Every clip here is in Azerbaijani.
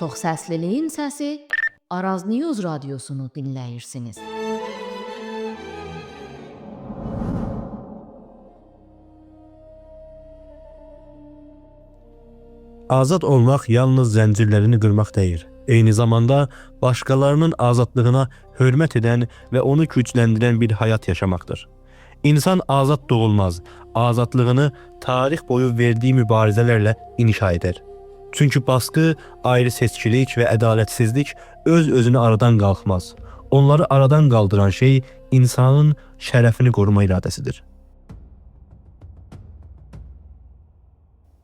Çoxsəsliliyin səsi Araz News radiosunu dinləyirsiniz. Azad olmaq yalnız zəncirlərini qırmaq deyil. Eyni zamanda başqalarının azadlığına hörmət edən və onu gücləndirən bir həyat yaşamaqdır. İnsan azad doğulmaz, azadlığını tarix boyu verdiği mübarizələrlə inşa edər. Çünki baskı, ayrı seçkilik və ədalətsizlik öz-özünə aradan qalxmaz. Onları aradan qaldıran şey insanın şərəfini qoruma iradəsidir.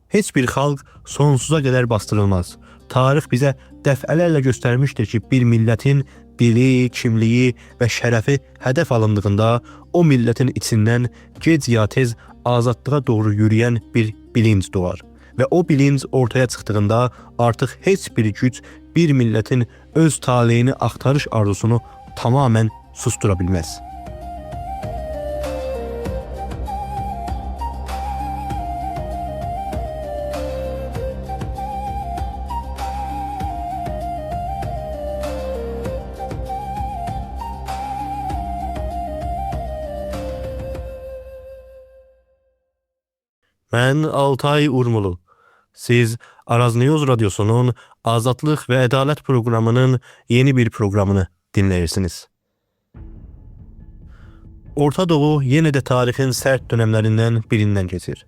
Heç bir xalq sonsuza qədər bastırılmaz. Tarix bizə dəfələrlə göstərmişdir ki, bir millətin dili, kimliyi və şərəfi hədəf alındığında o millətin içindən gec ya tez azadlığa doğru yürüyən bir bilinc doğar. Və o bilinc ortaya çıxdığında artıq heç bir güc bir millətin öz taleyini axtarış arzusunu tamamən sustura bilməz. Mən Altay Urmulu. Siz Araz News radyosunun Azadlıq və Ədalət programının yeni bir programını dinləyirsiniz. Orta Doğu yenə də tarixin sərt dönəmlərindən birindən keçir.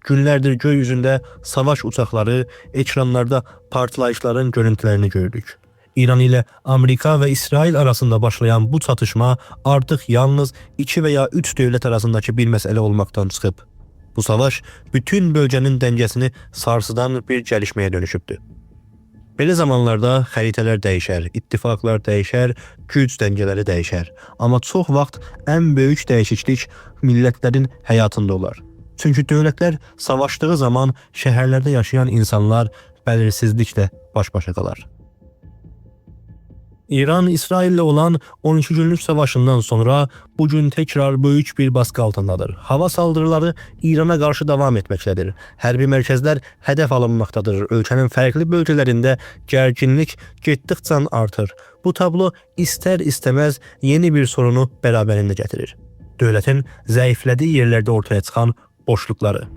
Günlərdir göy üzündə savaş uçaqları, ekranlarda partlayışların görüntülərini gördük. İran ilə Amerika və İsrail arasında başlayan bu çatışma artıq yalnız 2 və ya 3 dövlət arasındakı bir məsələ olmaqdan çıxıb. Bu savaş bütün bölgənin dəngəsini sarsıdan bir gəlişməyə dönüşübdür. Belə zamanlarda xəritələr dəyişər, ittifaqlar dəyişər, güc dəngələri dəyişər. Amma çox vaxt ən böyük dəyişiklik millətlərin həyatında olar. Çünki dövlətlər savaşdığı zaman şəhərlərdə yaşayan insanlar bəlirsizliklə baş-başa qalar. İran, İsrail ilə olan 12 günlük savaşından sonra bugün tekrar böyük bir baskı altındadır. Hava saldırıları İrana qarşı davam etməkdədir. Hərbi mərkəzlər hədəf alınmaqdadır. Ölkənin fərqli bölgələrində gərginlik getdikcə artır. Bu tablo istər-istəməz yeni bir sorunu bərabərində gətirir. Dövlətin zəiflədiyi yerlərdə ortaya çıxan boşluqları.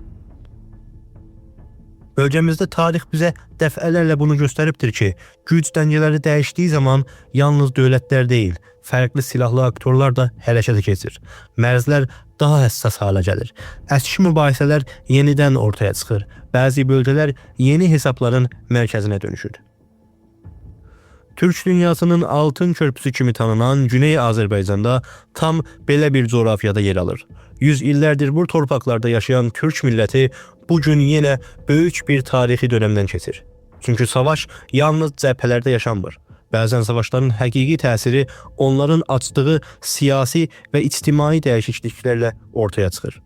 Bölgəmizdə tarix bizə dəfələrlə bunu göstəribdir ki, güc dəngələri dəyişdiyi zaman yalnız dövlətlər deyil, fərqli silahlı aktorlar da hərəkətə keçir. Mərzlər daha həssas halə gəlir. Əski mübahisələr yenidən ortaya çıxır. Bəzi bölgələr yeni hesabların mərkəzinə dönüşür. Türk dünyasının altın körpüsü kimi tanınan Güney Azərbaycanda tam belə bir coğrafiyada yer alır. 100 illərdir bu torpaqlarda yaşayan Türk milləti bugün yenə böyük bir tarixi dönəmdən keçir. Çünki savaş yalnız cəbhələrdə yaşanmır. Bəzən savaşların həqiqi təsiri onların açdığı siyasi və ictimai dəyişikliklərlə ortaya çıxır.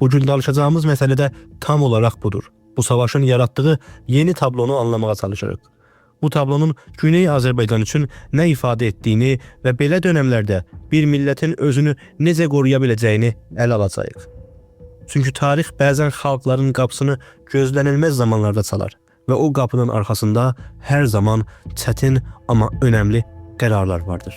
Bugün danışacağımız məsələ də tam olaraq budur. Bu savaşın yaratdığı yeni tablonu anlamağa çalışırıq. Bu tablonun Güney Azərbaycan üçün nə ifadə etdiyini və belə dönəmlərdə bir millətin özünü necə qoruya biləcəyini əl alacağıq. Çünki tarix bəzən xalqların qapısını gözlənilməz zamanlarda çalar və o qapının arxasında hər zaman çətin amma önəmli qərarlar vardır.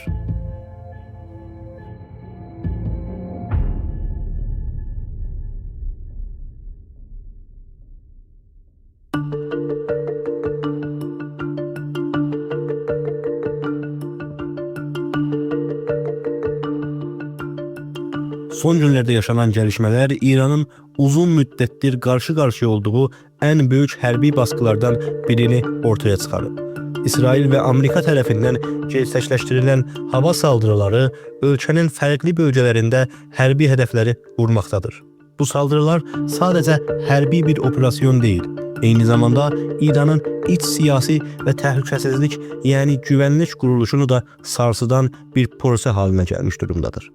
Son günlərdə yaşanan gəlişmələr İranın uzun müddətdir qarşı-qarşıya olduğu ən böyük hərbi baskılardan birini ortaya çıxarıb. İsrail və Amerika tərəfindən gerçəkləşdirilən hava saldırıları ölkənin fərqli bölgələrində hərbi hədəfləri vurmaqdadır. Bu saldırılar sadəcə hərbi bir operasyon deyil, eyni zamanda İranın iç siyasi və təhlükəsizlik, yəni güvənlik quruluşunu da sarsıdan bir proses haline gəlmiş durumdadır.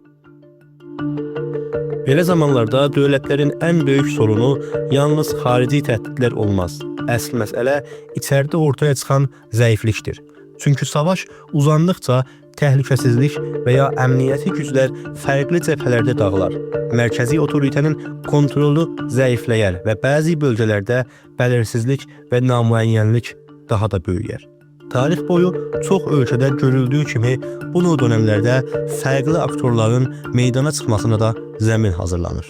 Belə zamanlarda dövlətlərin ən böyük sorunu yalnız xarici təhdidlər olmaz. Əsl məsələ içəridə ortaya çıxan zəiflikdir. Çünki savaş uzandıqca təhlükəsizlik və ya əmniyyəti güclər fərqli cəbhələrdə dağılar. Mərkəzi otoritənin kontrolu zəifləyər və bəzi bölgələrdə bəlirsizlik və namüəyyənlik daha da böyüyər. Tarix boyu çox ölkədə görüldüyü kimi bu dövrlərdə fərqli aktorların meydana çıxmasına da zəmin hazırlanır.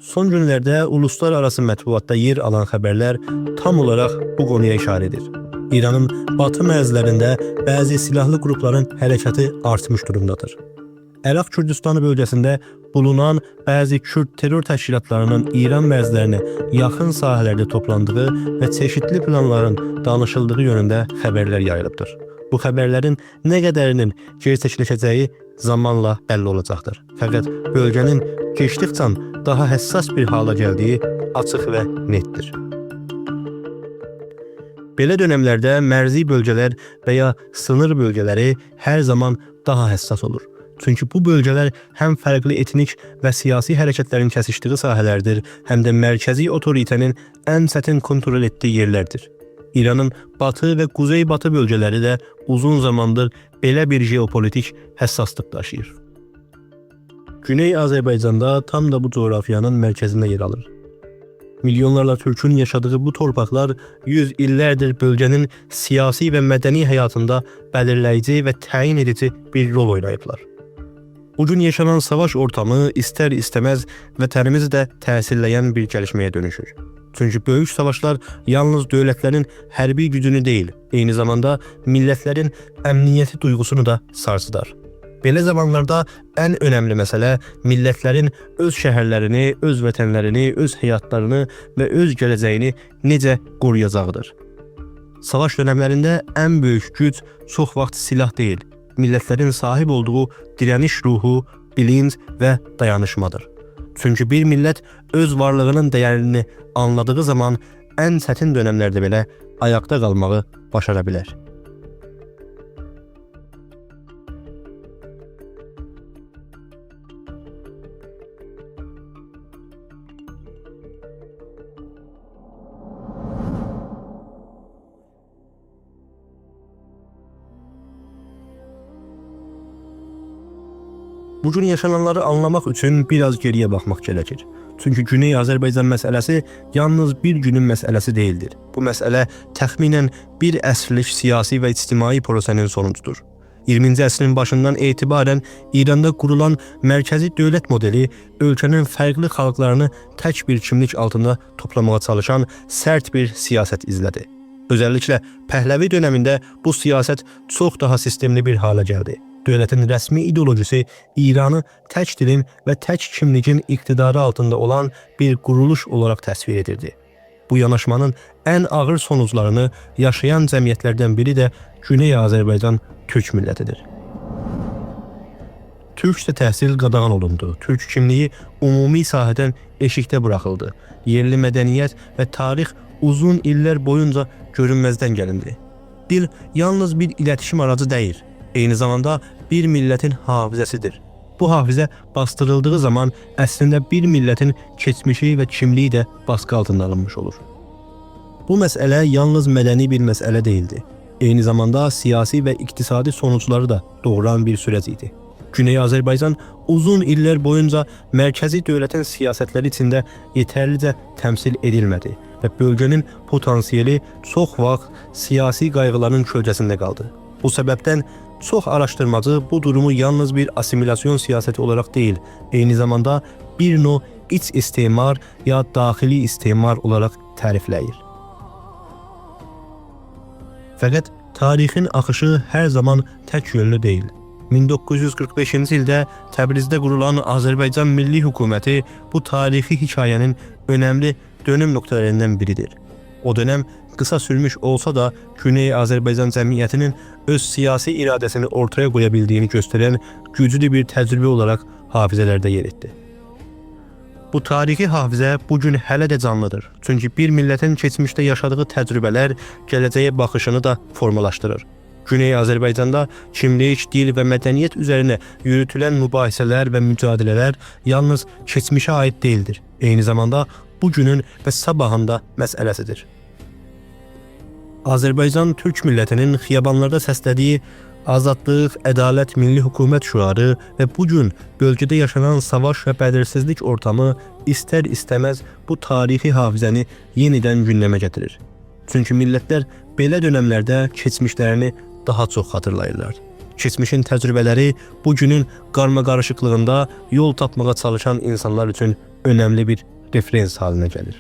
Son günlərdə uluslararası mətbuatda yer alan xəbərlər tam olaraq bu konuya işarə edir. İranın batı mərzilərində bəzi silahlı qrupların hərəkəti artmış durumdadır. Əraq Kürdistanı bölgəsində bulunan bəzi Kürd terror təşkilatlarının İran mərzilərinə yaxın sahələrdə toplandığı və çeşitli planların danışıldığı yönündə xəbərlər yayılıbdır. Bu xəbərlərin nə qədərinin gerçəkləşəcəyi zamanla bəlli olacaqdır. Fəqət bölgənin keçdikcə daha həssas bir hala gəldiyi açıq və netdir. Belə dönəmlərdə mərzi bölgələr və ya sınır bölgələri hər zaman daha həssas olur. Çünki bu bölgələr həm fərqli etnik və siyasi hərəkətlərin kəsişdiyi sahələrdir, həm də mərkəzi otoritənin ən çətin kontrol etdiyi yerlərdir. İranın batı və quzey-batı bölgələri də uzun zamandır belə bir jeopolitik həssaslıq daşıyır. Güney Azərbaycanda tam da bu coğrafyanın mərkəzində yer alır. Milyonlarla Türkün yaşadığı bu torpaqlar 100 illərdir bölgənin siyasi və mədəni həyatında belirləyici və təyin edici bir rol oynayıblar. Bugün yaşanan savaş ortamı istər-istəməz vətənimizi də təsirləyən bir gəlişməyə dönüşür. Çünki böyük savaşlar yalnız dövlətlərin hərbi gücünü deyil, eyni zamanda millətlərin əmniyyəti duyğusunu da sarsıdar. Belə zamanlarda ən önəmli məsələ millətlərin öz şəhərlərini, öz vətənlərini, öz həyatlarını və öz gələcəyini necə qoruyacağıdır. Savaş dönəmlərində ən böyük güc çox vaxt silah deyil, millətlərin sahib olduğu direniş ruhu, bilinç və dayanışmadır. Çünki bir millət öz varlığının dəyərini anladığı zaman ən çətin dönəmlərdə belə ayaqda qalmağı başara bilər. Bugün yaşananları anlamaq üçün biraz geriyə baxmaq gerekir. Çünki Güney Azərbaycan məsələsi yalnız bir günün məsələsi deyildir. Bu məsələ təxminən bir əsrlik siyasi və ictimai prosesin sonucudur. 20-ci əsrin başından etibarən İranda qurulan mərkəzi dövlət modeli ölkənin fərqli xalqlarını tək bir kimlik altında toplamağa çalışan sərt bir siyasət izlədi. Özəlliklə Pəhləvi dönəmində bu siyasət çox daha sistemli bir hala gəldi. Dövlətin rəsmi ideolojisi İranı tək dilin və tək kimliyin iqtidarı altında olan bir quruluş olaraq təsvir edirdi. Bu yanaşmanın ən ağır sonuclarını yaşayan cəmiyyətlərdən biri də Güney Azərbaycan Türk millətidir. Türkcə təhsil qadağan olundu. Türk kimliyi ümumi sahədən eşikdə buraxıldı. Yerli mədəniyyət və tarix uzun illər boyunca görünməzdən gəlindi. Dil yalnız bir iletişim aracı deyil, eyni zamanda bir millətin hafizəsidir. Bu hafizə bastırıldığı zaman əslində bir millətin keçmişi və kimliyi də baskı altında alınmış olur. Bu məsələ yalnız mədəni bir məsələ değildi. Eyni zamanda siyasi və iqtisadi sonuçları da doğuran bir süreç idi. Güney Azərbaycan uzun illər boyunca mərkəzi dövlətin siyasətləri içində yetərlicə təmsil edilmədi və bölgənin potansiyeli çox vaxt siyasi qayğıların kölgəsində qaldı. Bu səbəbdən çox araşdırmacı bu durumu yalnız bir asimilasyon siyasəti olaraq deyil, eyni zamanda bir növ iç istimar ya daxili istimar olaraq tərifləyir. Fəqət tarixin axışı hər zaman tək yönlü deyil. 1945-ci ildə Təbrizdə qurulan Azərbaycan Milli Hökuməti bu tarixi hekayənin önəmli dönüm nöqtələrindən biridir. O dönəm qısa sürmüş olsa da Güney Azərbaycan cəmiyyətinin öz siyasi iradəsini ortaya qoya bildiyini göstərən güclü bir təcrübə olaraq hafizələrdə yer etdi. Bu tarixi hafizə bugün hələ də canlıdır. Çünki bir millətin keçmişdə yaşadığı təcrübələr gələcəyə baxışını da formalaşdırır. Güney Azərbaycanda kimlik, dil və mədəniyyət üzərinə yürütülən mübahisələr və mücadilələr yalnız keçmişə aid deyildir. Eyni zamanda bugünün və sabahın da məsələsidir. Azərbaycan Türk millətinin xiyabanlarda səslədiyi azadlıq, ədalət, milli hökumət şüarı və bugün bölgədə yaşanan savaş və bədirsizlik ortamı istər-istəməz bu tarixi hafizəni yenidən gündəmə gətirir. Çünki millətlər belə dönəmlərdə keçmişlərini daha çox xatırlayırlar. Keçmişin təcrübələri bugünün qarmaqarışıqlığında yol tapmağa çalışan insanlar üçün önəmli bir referens haline gəlir.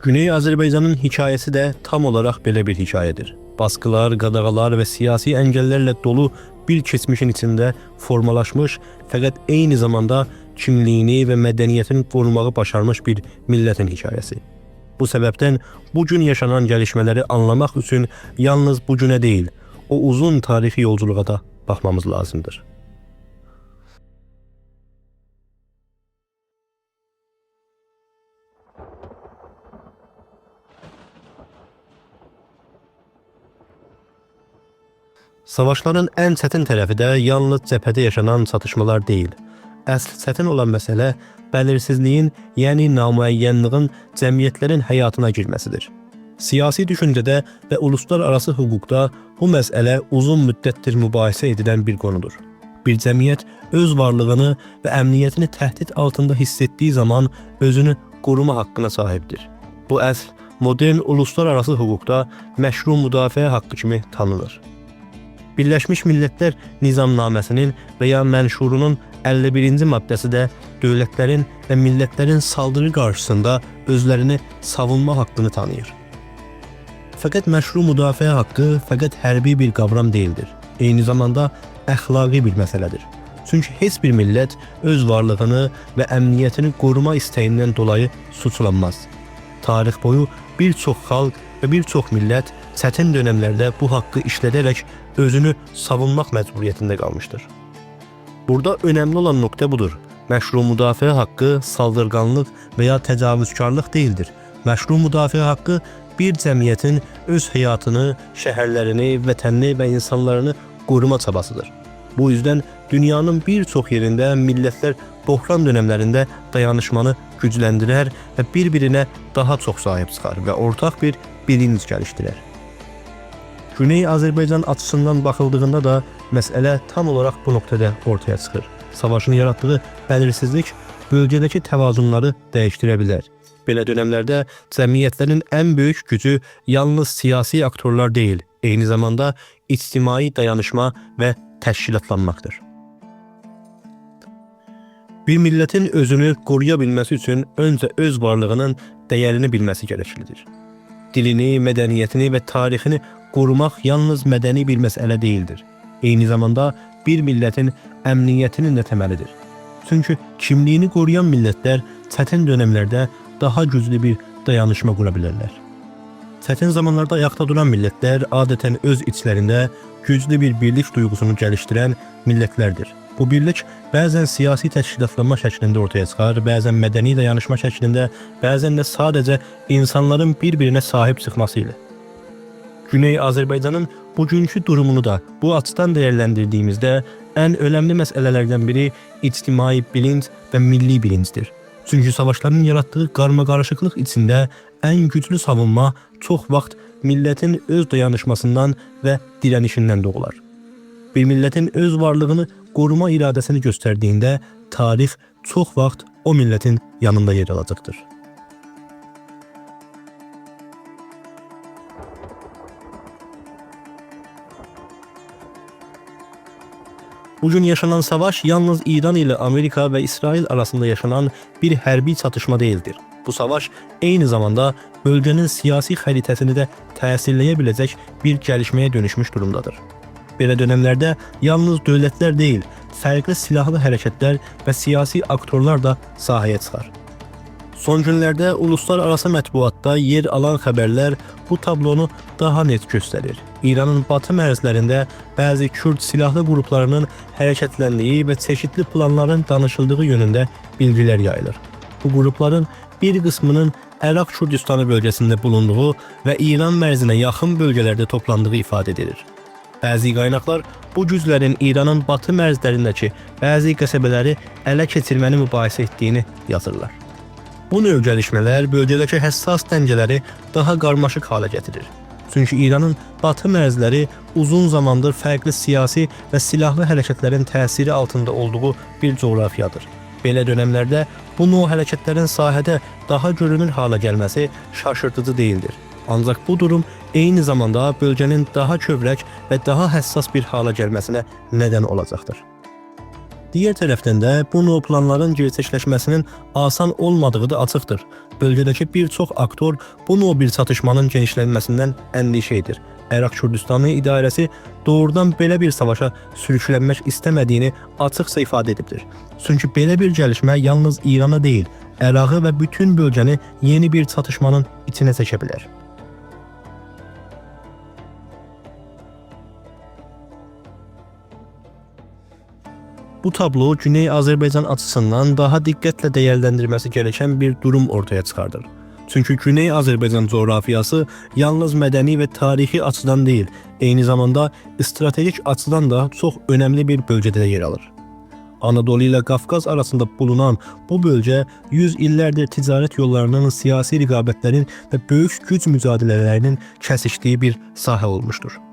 Güney Azərbaycanın hikayəsi də tam olaraq belə bir hikayədir. Baskılar, qadağalar və siyasi əngəllərlə dolu bir keçmişin içində formalaşmış, fəqət eyni zamanda kimliyini və mədəniyyətini qorumağı başarmış bir millətin hikayəsi. Bu səbəbdən bugün yaşanan gəlişmələri anlamaq üçün yalnız bugünə deyil, o uzun tarixi yolculuğa da baxmamız lazımdır. Savaşların ən çətin tərəfi də yalnız cəbhədə yaşanan çatışmalar deyil. Əsl çətin olan məsələ bəlirsizliyin, yəni namüəyyənliyin cəmiyyətlərin həyatına girməsidir. Siyasi düşüncədə və uluslararası hüquqda bu məsələ uzun müddətdir mübahisə edilən bir konudur. Bir cəmiyyət öz varlığını və əmniyyətini təhdid altında hiss etdiyi zaman özünü qoruma haqqına sahibdir. Bu əsl modern uluslararası hüquqda məşru müdafiə haqqı kimi tanınır. Birləşmiş Millətlər Nizamnaməsinin və ya mənşurunun 51-ci maddəsi də dövlətlərin və millətlərin saldırı qarşısında özlərini savunma haqqını tanıyır. Fəqət məşru müdafiə haqqı fəqət hərbi bir qavram deyildir. Eyni zamanda əxlaqi bir məsələdir. Çünki heç bir millət öz varlığını və əmniyyətini qoruma istəyindən dolayı suçlanmaz. Tarix boyu bir çox xalq və bir çox millət çətin dönəmlərdə bu haqqı işlədərək özünü savunmaq məcburiyyətində qalmışdır. Burada önəmli olan nöqtə budur. Məşru müdafiə haqqı saldırganlıq və ya təcavüzkarlıq deyildir. Məşru müdafiə haqqı bir cəmiyyətin öz həyatını, şəhərlərini, vətənini və insanlarını qoruma çabasıdır. Bu yüzden dünyanın bir çox yerində millətlər böhran dönəmlərində dayanışmanı gücləndirər və bir-birinə daha çox sahib çıxar və ortaq bir bilinç gəlişdirər. Güney Azərbaycan açısından baxıldığında da məsələ tam olaraq bu nöqtədə ortaya çıxır. Savaşın yaratdığı bəlirsizlik bölgədəki təvazunları dəyişdirə bilər. Belə dönəmlərdə cəmiyyətlərin ən böyük gücü yalnız siyasi aktorlar deyil, eyni zamanda ictimai dayanışma və təşkilatlanmaqdır. Bir millətin özünü qoruya bilməsi üçün öncə öz varlığının dəyərini bilməsi gərəklidir. Dilini, mədəniyyətini və tarixini qorumaq yalnız mədəni bir məsələ deyildir. Eyni zamanda bir millətin əmniyyətinin də təməlidir. Çünki kimliyini qoruyan millətlər çətin dönəmlərdə daha güclü bir dayanışma qura bilərlər. Çətin zamanlarda ayaqda duran millətlər adətən öz içlərində güclü bir birlik duyğusunu gəlişdirən millətlərdir. Bu birlik bəzən siyasi təşkilatlanma şəklində ortaya çıxar, bəzən mədəni dayanışma şəklində, bəzən də sadəcə insanların bir-birinə sahib çıxması ilə. Güney Azərbaycanın bugünkü durumunu da bu açıdan dəyərləndirdiyimizdə ən önəmli məsələlərdən biri ictimai bilinç və milli bilincdir. Çünki savaşların yaratdığı qarmaqarışıqlıq içində ən güclü savunma çox vaxt millətin öz dayanışmasından və dirənişindən doğular. Bir millətin öz varlığını qoruma iradəsini göstərdiyində tarix çox vaxt o millətin yanında yer alacaqdır. Bugün yaşanan savaş yalnız İran ile Amerika ve İsrail arasında yaşanan bir hərbi çatışma değildir. Bu savaş eyni zamanda bölgenin siyasi xəritəsini də təsirləyə biləcək bir gəlişməyə dönüşmüş durumdadır. Belə dönemlerde yalnız dövlətlər deyil, fərqli silahlı hərəkətlər və siyasi aktorlar da sahaya çıxar. Son günlərdə uluslararası mətbuatda yer alan xəbərlər bu tablonu daha net göstərir. İranın batı mərzlərində bəzi Kürd silahlı qruplarının hərəkətləndiyi və çeşitli planların danışıldığı yönündə bilgiler yayılır. Bu qrupların bir qisminin Əraq Kürdistanı bölgəsində bulunduğu və İran mərzinə yaxın bölgələrdə toplandığı ifadə edilir. Bəzi qaynaqlar bu güclərin İranın batı mərzlərindəki bəzi qəsəbələri ələ keçirməni mübahisə etdiyini yazırlar. Bu növ gəlişmələr bölgədəki həssas dəngələri daha qarmaşıq hala gətirir. Çünki İranın batı mərzləri uzun zamandır fərqli siyasi və silahlı hərəkətlərin təsiri altında olduğu bir coğrafiyadır. Belə dönemlerde bu növ hərəkətlərin sahədə daha görünür hala gelmesi şaşırtıcı değildir. Ancak bu durum eyni zamanda bölgenin daha kövrək ve daha həssas bir hala gelmesine neden olacaktır. Diğer tərəfdən də bu növ planların gerçəkləşməsinin asan olmadığı da açıqdır. Bölgədəki bir çox aktor bu növ bir çatışmanın genişlənməsindən əndişə edir. Irak Kürdistanı idarəsi doğrudan belə bir savaşa sürüklənmək istəmədiyini açıqca ifadə edibdir. Çünki belə bir gəlişmə yalnız İran'a deyil, Irak'ı və bütün bölgəni yeni bir çatışmanın içinə çəkə bilər. Bu tablo Güney Azerbaycan açısından daha diqqətlə dəyərləndirilməsi gereken bir durum ortaya çıxardır. Çünkü Güney Azerbaycan coğrafyası yalnız mədəni ve tarihi açıdan değil, eyni zamanda stratejik açıdan da çok önemli bir bölgede yer alır. Anadolu ile Kafkas arasında bulunan bu bölge 100 illərdir ticaret yollarının, siyasi rəqabətlərin ve böyük güc mücadilələrinin kəsişdiyi bir sahə olmuştur.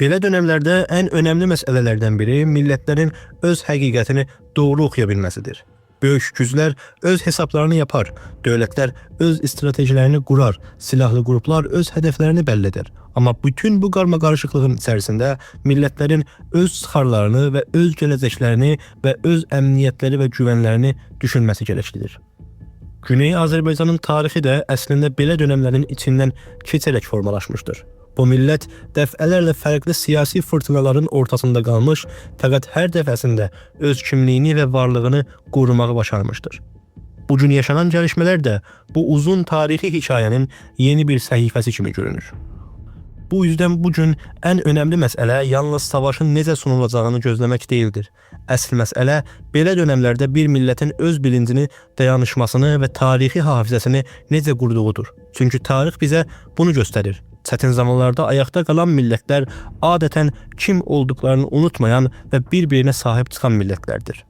Belə dönemlerde en önemli məsələlərdən biri milletlerin öz həqiqətini doğru oxuya bilməsidir. Böyük güclər öz hesaplarını yapar, dövlətlər öz stratejilerini kurar, silahlı gruplar öz hədəflərini bəlli eder. Amma bütün bu qarma-qarışıqlığın içərisində milletlerin öz çıxarlarını və öz gələcəklərini və öz əmniyyətləri və güvənlərini düşünməsi gərəklidir. Güney Azerbaycan'ın tarixi də əslində belə dönemlərin içindən keçərək formalaşmışdır. Bu millət dəfələrlə fərqli siyasi fırtınaların ortasında qalmış, fəqət hər dəfəsində öz kimliyini və varlığını qorumağı başarmışdır. Bugün yaşanan gəlişmələr də bu uzun tarixi hikayənin yeni bir səhifəsi kimi görünür. Bu yüzden bugün en önemli məsələ yalnız savaşın necə sunulacağını gözləmək deyildir. Əsl məsələ belə dönemlerde bir milletin öz bilincini, dayanışmasını ve tarixi hafizəsini necə qurduğudur. Çünkü tarix bize bunu gösterir. Çətin zamanlarda ayakta kalan milletler adeten kim olduklarını unutmayan ve birbirine sahip çıkan milletlerdir.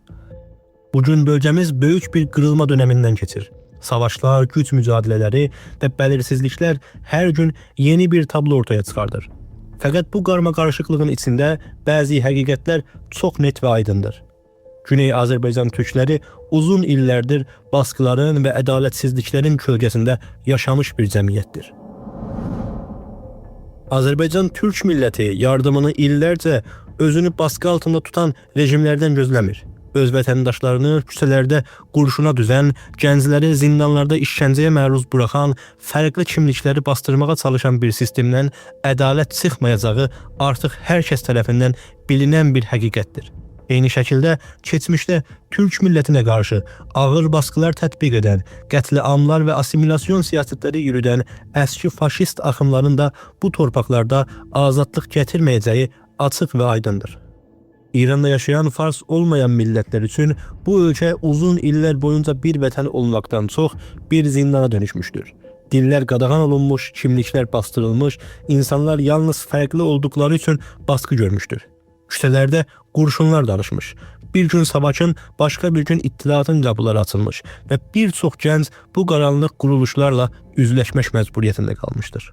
Bugün bölgemiz büyük bir kırılma döneminden geçir. Savaşlar, güç mücadilələri ve belirsizlikler her gün yeni bir tablo ortaya çıkardır. Fakat bu qarma-qarışıqlığın içinde bazı həqiqətlər çok net ve aydındır. Güney Azerbaycan Türkləri uzun illərdir baskıların ve ədalətsizliklərin kölgəsində yaşamış bir cəmiyyətdir. Azerbaycan Türk milləti yardımını illərcə özünü baskı altında tutan rejimlərdən gözləmir. Öz vətəndaşlarını küçələrdə qurşuna düzən, gəncləri zindanlarda işgəncəyə məruz buraxan, fərqli kimlikləri bastırmağa çalışan bir sistemdən ədalət çıxmayacağı artıq hər kəs tərəfindən bilinən bir həqiqətdir. Eyni şəkildə keçmişdə Türk millətinə qarşı ağır baskılar tətbiq edən, qətliamlar və assimilasyon siyasətləri yürüdən əski faşist axımların da bu torpaqlarda azadlıq gətirməyəcəyi açıq və aydındır. İran'da yaşayan Fars olmayan milletler için bu ülke uzun iller boyunca bir vətən olmaktan çox bir zindana dönüşmüştür. Diller qadağan olunmuş, kimlikler bastırılmış, insanlar yalnız fərqli oldukları için baskı görmüştür. Küçelerde kurşunlar danışmış. Bir gün savaşın, başka bir gün ittilatın qapıları açılmış ve bir çox gənc bu qaranlıq quruluşlarla üzləşmək məcburiyyətində qalmışdır.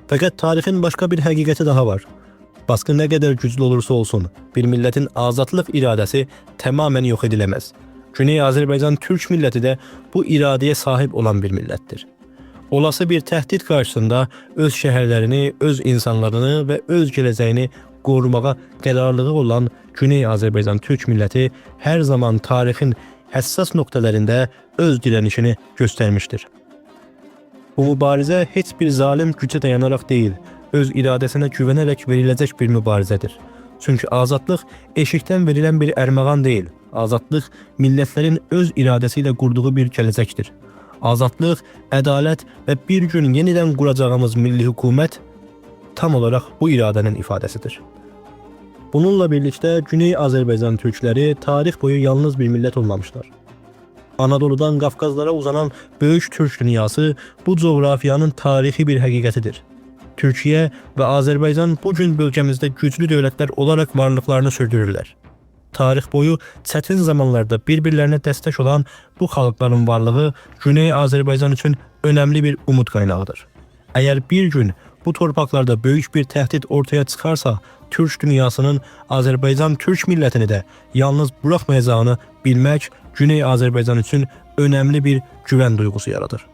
Fakat tarihin başka bir həqiqəti daha var. Baskı ne kadar güçlü olursa olsun, bir milletin azadlıq iradəsi tamamen yok edilemez. Güney Azerbaycan Türk milleti de bu iradeye sahip olan bir millettir. Olası bir təhdid karşısında öz şəhərlərini, öz insanlarını ve öz gələcəyini qorumağa qərarlığı olan Güney Azerbaycan Türk milleti her zaman tarihin həssas noktalarında öz direnişini göstermiştir. Bu mübarizə heç bir zalim gücə dayanarak değil, öz iradəsinə güvənərək veriləcək bir mübarizədir. Çünkü azadlıq eşikdən verilən bir ərmağan değil, azadlıq millətlərin öz iradəsiyle qurduğu bir gələcəkdir. Azadlıq, ədalət və bir gün yenidən quracağımız milli hükümet tam olarak bu iradenin ifadesidir. Bununla birlikte Güney Azerbaycan Türkleri tarih boyu yalnız bir millet olmamışlar. Anadolu'dan Kafkaslara uzanan büyük Türk dünyası bu coğrafyanın tarihi bir həqiqətidir. Türkiye ve Azerbaycan bugün bölgemizde güçlü devletler olarak varlıklarını sürdürürler. Tarih boyu çətin zamanlarda birbirlerine destek olan bu xalqların varlığı Güney Azerbaycan için önemli bir umut kaynağıdır. Eğer bir gün bu torpaqlarda büyük bir tehdit ortaya çıkarsa, Türk dünyasının Azerbaycan Türk milletini de yalnız bırakmayacağını bilmek Güney Azerbaycan için önemli bir güven duygusu yaradır.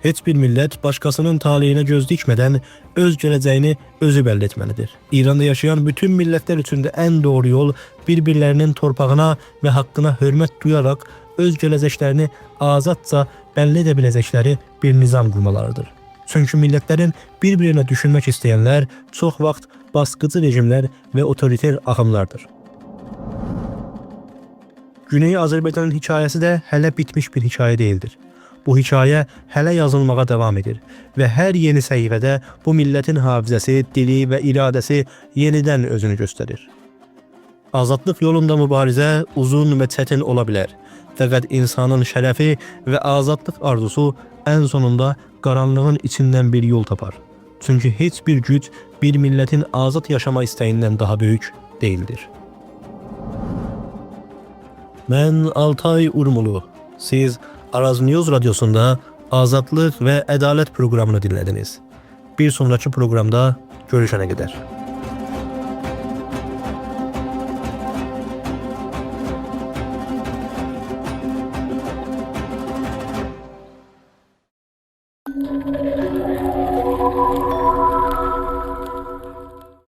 Heç bir millət başqasının taleyine göz dikmədən öz gələcəyini özü belli etməlidir. İranda yaşayan bütün millətlər üçün də ən doğru yol bir-birlərinin torpağına və haqqına hörmət duyaraq öz gələcəklərini azadca belli edə biləcəkləri bir nizam qurmalarıdır. Çünki millətlərin bir-birinə düşünmək istəyənlər çox vaxt baskıcı rejimlər və otoriter axımlardır. Güney Azerbaycanın hikayesi de hələ bitmiş bir hikaye değildir. Bu hikaye hələ yazılmağa devam edir ve her yeni səhifədə bu milletin hafızası, dili ve iradesi yeniden özünü gösterir. Azadlıq yolunda mübarizə uzun ve çətin ola bilər. Fəqət insanın şərəfi ve azadlıq arzusu en sonunda qaranlığın içinden bir yol tapar. Çünkü heç bir güc bir milletin azad yaşama istəyindən daha büyük değildir. Mən Altay Urmulu. Siz Araz News Radyosu'nda Azadlıq ve Ədalət programını dinlediniz. Bir sonraki programda görüşene kadar.